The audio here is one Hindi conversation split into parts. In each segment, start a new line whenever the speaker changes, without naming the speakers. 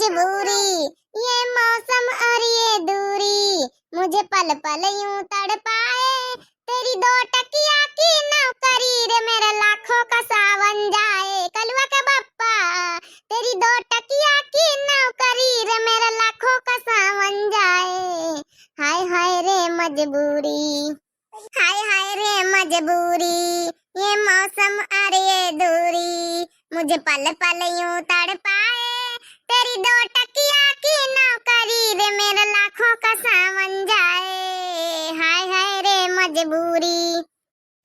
मजबूरी, ये मौसम और ये दूरी मुझे पल पल यूं तड़पाए। तेरी दो टकिया की नौकरी रे मेरा लाखों का सावन जाए। कलुआ का बप्पा, तेरी दो टकिया की नौकरी रे मेरा लाखों का सावन जाए। हाय हाय रे मजबूरी, हाय हाय रे मजबूरी, ये मौसम और ये दूरी मुझे पल पल यूं तड़पाए। तेरी दो टकिया की नौकरी रे मेरा लाखों का सावन जाए। हाय हाय रे मजबूरी।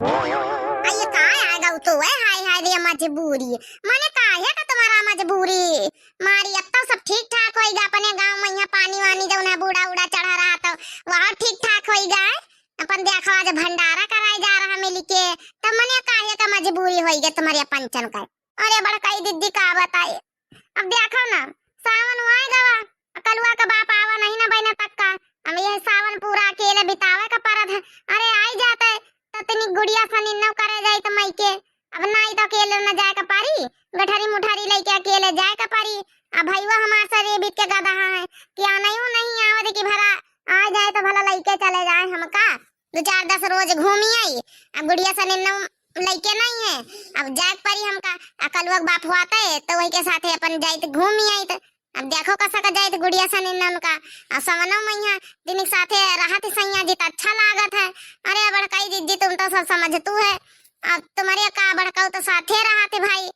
ये का आएगा तो है हाय हाय रे मजबूरी। माने का है का तुम्हारा मजबूरी? मारी अब तो सब ठीक ठाक होएगा। अपने गांव में यहाँ पानी वानी जब ना बूढ़ा उड़ा चढ़ा रहा तो वहाँ ठीक ठाक होएगा। अपन देखो आज भंडारा कराए जा रहा मिल के, तब मने काहे का मजबूरी होएगा तुम्हारे पंचन का। अरे बड़काई दीदी का बताए। अब देखो ना सावन आएगा, कलुआ का बाप आवा नहीं ना बहना तक का। अब यह सावन पूरा अकेले बितावे का परद है। अरे आई जाते तो तनी गुड़िया सनी न करे जाए तो मई के। अब नहीं तो अकेले न जाए का पारी, गठरी मुठारी लेके अकेले जाए का पारी। अब भईवा हमार सरे बीत के गधा है कि नहीं आवत की भरा आ जाए तो भला लेके चले जाए। हमका 2-4-10 रोज घूमी आई। अब गुड़िया सनी न लइके नहीं है, अब जाए परी हमका। कलुआ बाप हुआता है तो वही के साथे अपन जाए घूमी आई। तो अब देखो कैसा का जाए गुड़िया सन उनका सवनो मैया दिन साथे रहत सैया जी तो अच्छा लागत है। अरे बड़काई दीदी तुम तो सब समझ तू है। अब तुम्हारे का बड़काऊ तो साथे रहते भाई।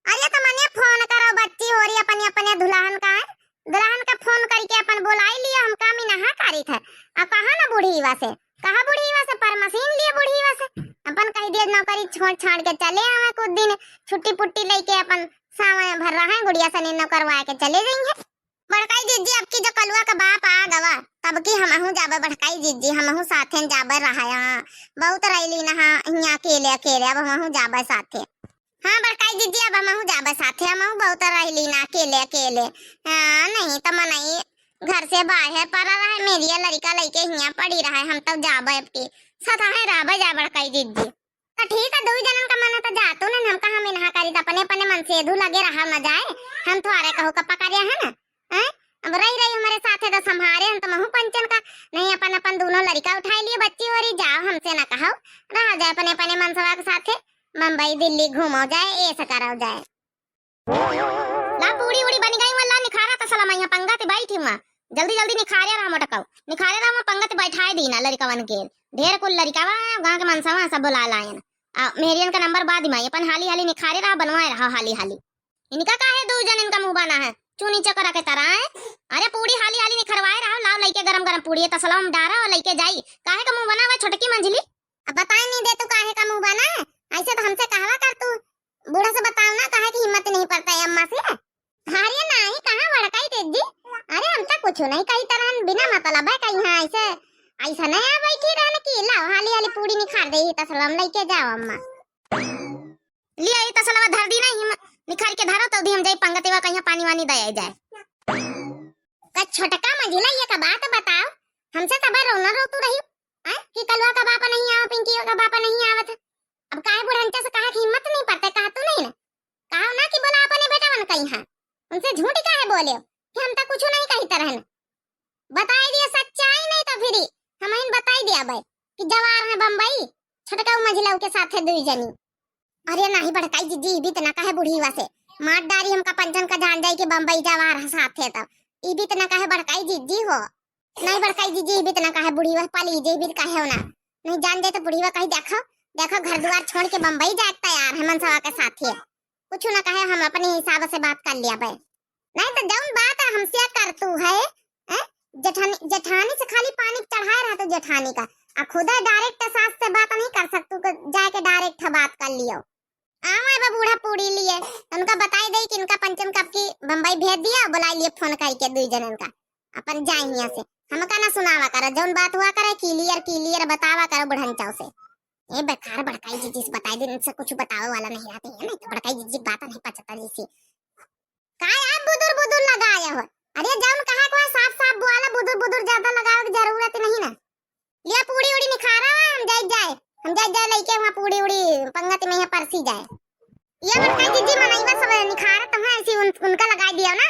अरे तो मने फोन करो, बच्ची हो रही अपने अपने दुल्हन का है। दुल्हन का फोन करके अपन बुलाई लिया। हम काम ही नहा करी थे। अब कहा ना बूढ़ी वैसे, कहा बूढ़ी वैसे पर मशीन लिए बूढ़ी वैसे। अपन कही दिए नौकरी छोड़ छाड़ के चले आवे कुछ दिन छुट्टी पुट्टी लेके अपन सावन भर रहा है। गुड़िया सनी न करवा के चले जाएंगे। बड़काई जीजी अब की जो कलुआ का बाप आ गवा तब की हमहू जाबे। बड़काई जीजी हमहू साथे जाबे रहा। बहुत रैली नहा यहाँ अकेले अकेले अब हमहू जाबे साथे। हाँ बड़काई जीजी अब हमहू जाबे साथे। हमहू बहुत रैली ना अकेले अकेले। हाँ नहीं तो मनाई घर से बाहर पर रहा मेरी लड़का लड़के यहाँ पड़ी रहा। हम तब जाबे अब की सता है राबे जा बड़काई जीजी। तो ठीक है दो जनन का मन तो जातो ना। हम कहा में नहा करी तो अपने अपने मन से धू लगे रहा न जाए। हम थोड़े कहो का पकड़िया है ना हैं। अब रही रही हमारे साथे तो संभारे हम तो महू पंचन का नहीं। अपन अपन दोनों लड़का उठाए लिए बच्ची और जाओ हमसे ना कहो रहा जाए अपने अपने मनसवा के साथे। मुंबई दिल्ली घूमो जाए ऐसा करो जाए। ला पूरी उड़ी बन गई वल्ला निखारा तो सलाम यहाँ पंगत बैठी मां जल्दी जल्दी निखारे रहा मोटकाऊ निखारे रहा मैं पंगत बैठाए दी ना लड़कावन के ढेर कुल लड़कावा गांव के मनसवा सब बुला लायन। मेरियन का नंबर बाद में अपन हाली हाली निखारे रहा बनवाए रहा हाली हाली। इनका का है दो जन इनका मुंह बना है चूनी चकरा के तरह है। अरे पूरी हाली हाली निखरवाए रहा लाव लइके गरम गरम पूरी तसलम डारा और लइके जाई। काहे का मुंह बना हुआ छोटकी मंझली? अब बताए नहीं दे तू काहे का मुंह बना है ऐसे तो हमसे कहवा कर तू। बूढ़ा से बताओ ना काहे की हिम्मत नहीं पड़ता है अम्मा से। हारिया नहीं कहां बड़काई तेजी। अरे हम तो कुछ नहीं कही तरह बिना मतलब है कहीं हां ऐसे ऐसा नहीं आ बैठी रहने की। लाओ हाली हाली पूरी निखार दे तसलम लेके जाओ अम्मा। लिया ये तसलवा धर दी नहीं निखार के धरो तो दी हम जाई पंगतेवा कहीं पानी वानी दे जाए। का छोटका मंजिला ये का बात बताओ हमसे तब रोना रोतू रही हैं कि कलवा का बापा नहीं आवा पिंकी का बापा नहीं आवत। अब काहे बुढ़ंचा से कहा कि हिम्मत नहीं पड़ता कहा तू नहीं ना कहा ना कि बोला अपने बेटा वन कहीं हां उनसे झूठ काहे बोले कि हम तो कुछ नहीं कही तरह ना बताई दिया सच्चाई नहीं तो फिर हम इन बताई दिया भाई कि जवार है बम्बई छोटका मंझिला के साथ है दुई जनी। अरे नहीं बड़काई जीजी भी तना कहे बुढ़ी वासे मार डारी हमका पंचन का जान जाई के बम्बई जवार साथ है तब ई भी तना कहे बड़काई जीजी हो। नहीं बड़काई जीजी भी तना कहे बुढ़ी वा पाली जे भी कहे हो ना नहीं जान जाए तो बुढ़ी वा कहीं देखो देखो घर द्वार छोड़ के बम्बई जाए तैयार है मनसवा के साथ है। कुछ ना कहे हम अपने हिसाब से बात कर लिया भाई। नहीं तो जौन बात हमसे कर तू है जेठानी से खाली पानी चढ़ाए रहा तो जेठानी का खुदा डायरेक्ट सास से बात नहीं कर सकतू जाके डायरेक्ट बात कर लियो। आवे बा बूढ़ा पूरी लिए उनका बताई दे कि इनका पंचम कब की बम्बई भेज दिया बुला लिए फोन करके दुई जनन का अपन जाए यहाँ से। हमका ना सुनावा करे जौन बात हुआ करे क्लियर बतावा करो बुढ़ंचाओ से। ए बेकार बड़काई जीजी से बताई दे इनसे कुछ बतावे वाला नहीं रहते है नहीं तो बड़काई जीजी बात नहीं पचता जैसी काय आप बुदुर लगाया हो। अरे जौन कहा को साफ साफ बोला बुदुर ज्यादा लगावे की जरूरत नहीं ना। लिया पूरी उड़ी निखारा हम जाए लइके वहां पूरी उड़ी पंगत में परसी जाए। ये मन कहीं दीदी मनईवा सब निखारा तुम ऐसी उनका लगा दिया ना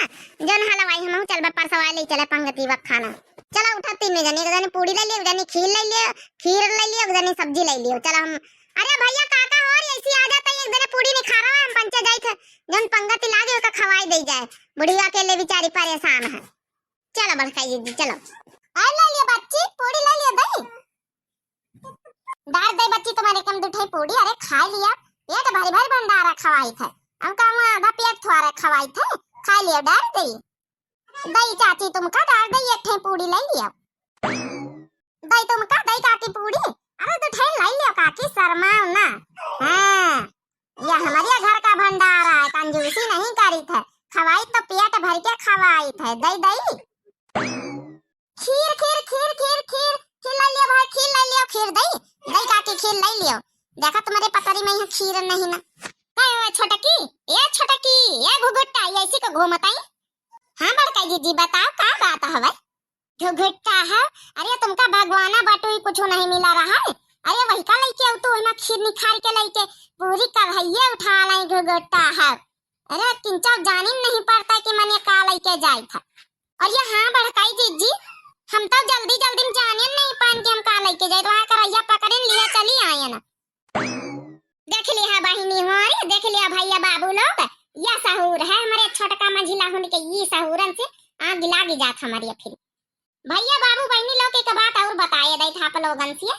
जन हलवाई हम चल बे परसवा ले चले पंगती वक्त खाना। चला उठा तीन जने, एक जने पूड़ी ले लियो, एक जने खीर ले लियो, एक जने सब्जी ले लियो। चला हम अरे भैया काका और ऐसी आ जाता एक जने पूड़ी निखारा हम पंचे जाई थे जन पंगति लागे ओका खवाई दे जाए, बुढ़िया के लिए बेचारी परेशान है। चलो बड़काई दीदी चलो आ ले लियो बच्ची पूड़ी ले लियो दई दार दई बच्ची तुम्हारे कम दुठाई पूड़ी अरे खा लिया पेट भरी भरी भंडारा खवाई थे हमका आधा पेट थोड़ा खवाई थे खा लियो डाल दई दई चाची तुमका डाल दई एक ठे पूड़ी ले लियो दई तुमका दई काकी पूड़ी अरे तो ठे ले लियो काकी शर्माओ ना। हां ये हमारे घर का भंडारा है कंजूसी नहीं करी थे खवाई तो पेट भर के खवाई थे दई दई खीर खीर खीर खीर खीर खीर ले लियो भाई खीर ले लियो खीर दई दई काकी खीर ले लियो देखा तुम्हारे पतरी में यहाँ खीर नहीं ना काय छोटकी ये घुघुट्टा ये ऐसी को घूमताई। हां बड़का जी बताओ का बात है भाई घुघुट्टा है अरे तुमका भगवाना बटुई कुछ नहीं मिला रहा है अरे वही का लेके आओ तो ना खीर निखार के लेके पूरी कढ़ाई उठा लाई घुघुट्टा है अरे किंचा जानी नहीं पड़ता कि मने का लेके जाए था और ये हां बड़काई जी हम तो जल्दी जल्दी में जाने नहीं पान के हम का लेके जाए तो वहां करैया पकड़े लिया चली आए ना देख लिया बहिनी हमारी देख लिया भैया बाबू लोग ये सहूर है हमारे छोटका मंझिला होने के ये सहूरन से आग लागी जात हमारी फिर भैया बाबू बहनी लोग एक बात और बताए दई था आप लोगन से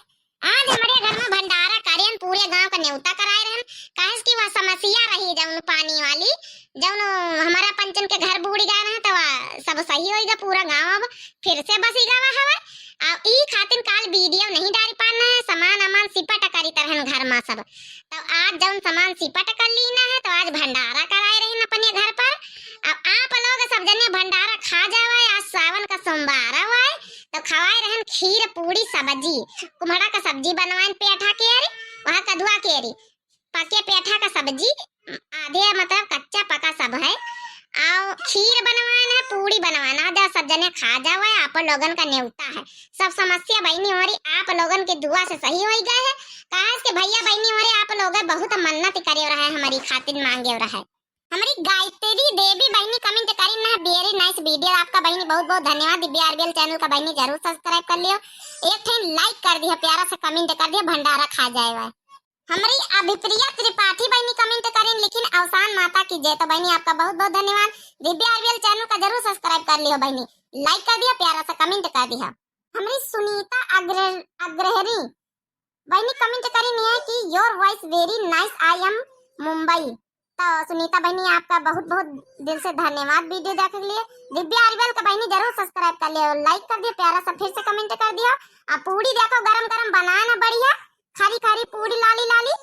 आज हमारे घर में भंडारा करें पूरे गांव का न्योता कराए रहन काहे कि वह समस्या रही जौन पानी वाली जौन हमारा पंचन के घर बूढ़ गए रहे तो सब सही होएगा पूरा गांव अब फिर से बसीगा हवा अब ई खातिर काल वीडियो नहीं डाल पाना है सामान अमान सिपट करी तरहन घर में सब तो आज जौन सामान सिपट कर लीना है तो आज भंडारा कराए रहन अपने घर पर अब आप लोग सब जने भंडारा खा जावे आज सावन का सोमवार है तो खवाए रहन खीर पूरी सब्जी कुम्हड़ा का सब्जी बनवाए पेठा के अरे वहां कदुआ के अरे पके पेठा का सब्जी आधे मतलब कच्चा पका सब है और खीर बनवाना है पूरी बनवाना है सब जने खा जाओ आप लोगन का न्योता है सब समस्या बहनी हो रही आप लोगन के दुआ से सही हो गए है कहा कि भैया बहनी हो रही आप लोग बहुत मन्नत करे रहा है हमारी खातिर मांगे रहा है हमारी गायत्री देवी बहनी कमेंट करी ना वेरी नाइस वीडियो आपका बहनी बहुत बहुत धन्यवाद दिव्या आरबीएल चैनल का बहनी जरूर सब्सक्राइब कर लियो एक ठे लाइक कर दियो प्यारा सा कमेंट कर दियो भंडारा खा जाएगा हमारी अभिप्रिया त्रिपाठी बहनी कमेंट करें लेकिन अवसान माता की जय तो बहनी आपका बहुत बहुत धन्यवाद दिव्या आरबीएल चैनल का जरूर सब्सक्राइब कर लियो बहनी लाइक कर दिया प्यारा सा कमेंट कर दिया हमारी सुनीता अग्रहरी बहनी कमेंट करी है कि your voice very nice I am Mumbai तो सुनीता बहनी आपका बहुत बहुत दिल से धन्यवाद वीडियो देखने के लिए दिव्या आरबीएल का बहनी जरूर सब्सक्राइब कर लियो लाइक कर दियो प्यारा सा फिर से कमेंट कर दियो अब पूरी देखो गरम गरम बनाना बढ़िया खरी खरी पूरी लाली लाली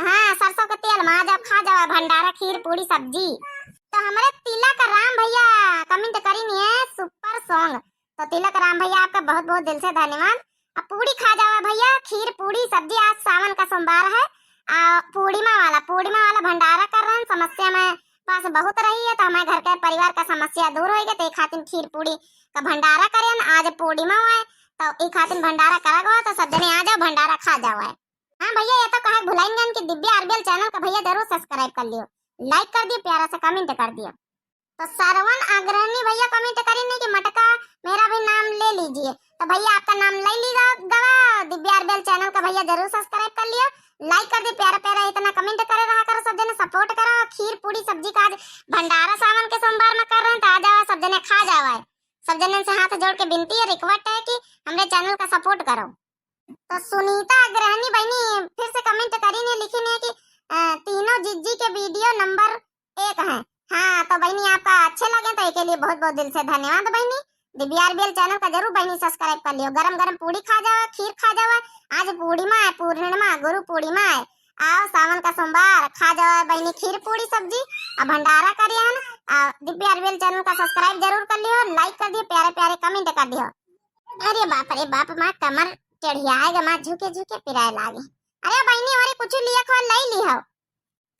हाँ सरसों का तेल माँ जब खा जाओ भंडारा खीर पूरी सब्जी तो हमारे तिलक राम भैया कमेंट करी है सुपर सॉन्ग तो तिलक राम भैया आपका बहुत बहुत दिल से धन्यवाद अब पूरी खा जाओ भैया खीर पूरी सब्जी आज सावन का सोमवार है पूर्णिमा वाला भंडारा कर रहे हैं समस्या में पास बहुत रही है तो हमारे घर के परिवार का समस्या दूर होगी तो एक खातिर खीर पूरी का भंडारा करें आज पूर्णिमा है तो एक खातिर भंडारा करा गया तो सब जने आ जाओ भंडारा खा जाओ है हाँ भैया ये तो कहे भुलाएंगे कि दिव्या आरबीएल चैनल का भैया जरूर सब्सक्राइब कर लियो लाइक कर दियो प्यारा सा कमेंट कर दियो तो सरवन अग्रणी भैया कमेंट करेंगे कि मटका मेरा भी नाम ले लीजिए तो भैया आपका नाम ले लीजिए दिव्या आरबीएल चैनल का भैया जरूर सब्सक्राइब कर लियो लाइक कर दे प्यारा प्यारा इतना कमेंट करे रहा करो सब जने सपोर्ट करो खीर पूरी सब्जी का आज भंडारा सावन के सोमवार में कर रहे हैं तो आ जाओ सब जने खा जाओ सब जने से हाथ जोड़ के विनती है रिक्वेस्ट है कि हमारे चैनल का सपोर्ट करो तो सुनीता अग्रहणी बहनी फिर से कमेंट करी ने लिखी है कि तीनों जिज्जी के वीडियो नंबर 1 है हाँ तो बहनी आपका अच्छे लगे तो इसके लिए बहुत बहुत दिल से धन्यवाद बहनी दिव्या आरबीएल चैनल का जरूर बहनी सब्सक्राइब कर लियो गरम गरम पूरी खा जाओ खीर खा जाओ आज पूर्णिमा गुरु पूर्णिमा है आओ सावन का सोमवार खा जाओ बहनी खीर पूरी सब्जी और भंडारा करिए दिव्या आरबीएल चैनल का सब्सक्राइब जरूर कर लियो लाइक कर दियो प्यारे प्यारे कमेंट कर दियो अरे बाप माँ कमर चढ़ियाएगा माँ झुके झुके पिराए लागे अरे बहनी हमारे कुछ लिया खो ले ली हो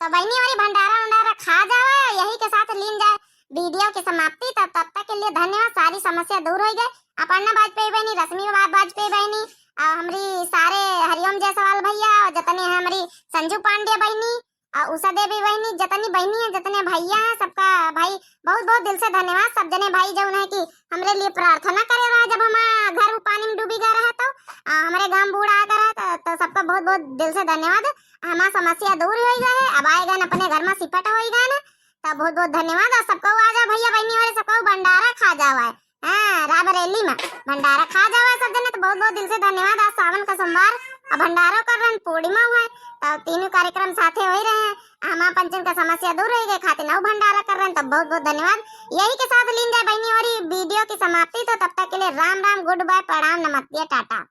तो बहनी हमारी भंडारा खा जाओ यही के साथ लीन जाए वीडियो की समाप्ति तब तक के लिए धन्यवाद सारी समस्या दूर हो गई अपर्णा वाजपेयी बहनी रश्मि वाजपेयी बहनी हमारी सारे हरिओम जायसवाल भैया और जतने हमारी संजू पांडे बहनी उषा देवी बहनी, जितनी बहनी है, जितने भैया हैं, सबका भाई बहुत बहुत दिल से धन्यवाद। सब जने भाई जो है कि हमरे लिए प्रार्थना करे रहा जब हमारा घर पानी में डूबी गया रहा तो हमारे गांव बूढ़ा आ गया तो सबका बहुत बहुत दिल से धन्यवाद। हमारा समस्या दूर हो गई है, अब आएगा न अपने घर में सिपट हो गया ना, तो बहुत बहुत धन्यवाद। और सबको आ जाओ भैया बहनी वाले, सबको भंडारा खा जाओ हाँ रायबरेली में भंडारा खा जाओ सब जने, तो बहुत बहुत दिल से धन्यवाद। आज सावन का सोमवार अब भंडारा कर रहे हैं, पूर्णिमा हुआ है तो तीनों कार्यक्रम साथे हो ही रहे हैं। हमारा पंचन का समस्या दूर हो गई, खाते नौ भंडारा कर रहे हैं, तो बहुत बहुत धन्यवाद। यही के साथ लीन जाए बहनी और वीडियो की समाप्ति। तो तब तक के लिए राम राम, गुड बाय, प्रणाम, नमस्ते, टाटा।